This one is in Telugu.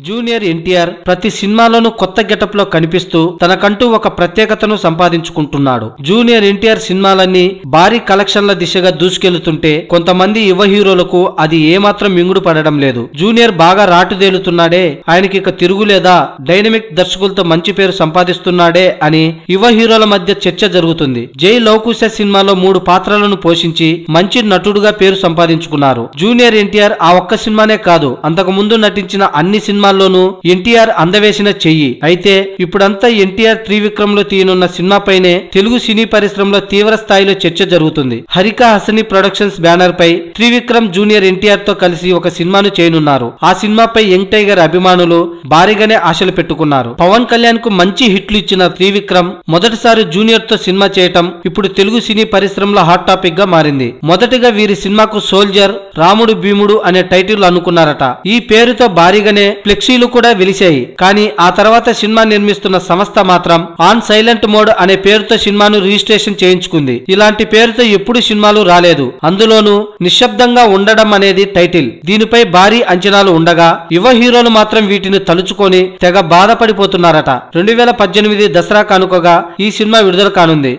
జూనియర్ ఎన్టీఆర్ ప్రతి సినిమాలోనూ కొత్త గెటప్ లో కనిపిస్తూ తనకంటూ ఒక ప్రత్యేకతను సంపాదించుకుంటున్నాడు. జూనియర్ ఎన్టీఆర్ సినిమాలన్నీ భారీ కలెక్షన్ల దిశగా దూసుకెళ్తుంటే కొంతమంది యువ హీరోలకు అది ఏమాత్రం మింగుడు పడడం లేదు. జూనియర్ బాగా రాటుదేలుతున్నాడే, ఆయనకి ఇక తిరుగులేదా, డైనమిక్ దర్శకులతో మంచి పేరు సంపాదిస్తున్నాడే అని యువ హీరోల మధ్య చర్చ జరుగుతుంది. జై లవకుశ సినిమాలో 3 పాత్రలను పోషించి మంచి నటుడుగా పేరు సంపాదించుకున్నారు. జూనియర్ ఎన్టీఆర్ ఆ ఒక్క సినిమానే కాదు, అంతకు ముందు నటించిన అన్ని సినిమాల్లోనూ ఎన్టీఆర్ అందవేసిన చెయ్యి. అయితే ఇప్పుడంతా ఎన్టీఆర్ త్రివిక్రమ్ లో తీయనున్న సినిమాపైనే తెలుగు సినీ పరిశ్రమలో తీవ్ర స్థాయిలో చర్చ జరుగుతుంది. హరిక హసని ప్రొడక్షన్స్ బ్యానర్ పై త్రివిక్రమ్ జూనియర్ ఎన్టీఆర్ తో కలిసి ఒక సినిమాను చేయనున్నారు. ఆ సినిమాపై యంగ్ టైగర్ అభిమానులు భారీగానే ఆశలు పెట్టుకున్నారు. పవన్ కళ్యాణ్ కు మంచి హిట్లు ఇచ్చిన త్రివిక్రమ్ మొదటిసారి జూనియర్ తో సినిమా చేయటం ఇప్పుడు తెలుగు సినీ పరిశ్రమలో హాట్ టాపిక్ గా మారింది. మొదటిగా వీరి సినిమాకు సోల్జర్, రాముడు భీముడు అనే టైటిల్ అనుకున్నారట. ఈ పేరుతో భారీగానే ఫ్లెక్సీలు కూడా వెలిశాయి. కానీ ఆ తర్వాత సినిమా నిర్మిస్తున్న సంస్థ మాత్రం ఆన్ సైలెంట్ మోడ్ అనే పేరుతో సినిమాను రిజిస్ట్రేషన్ చేయించుకుంది. ఇలాంటి పేరుతో ఎప్పుడు సినిమాలు రాలేదు. అందులోనూ నిశ్శబ్దంగా ఉండడం అనేది టైటిల్. దీనిపై భారీ అంచనాలు ఉండగా యువ హీరోలు మాత్రం వీటిని తలుచుకొని తెగ బాధపడిపోతున్నారట. 2018 దసరా కానుకగా ఈ సినిమా విడుదల కానుంది.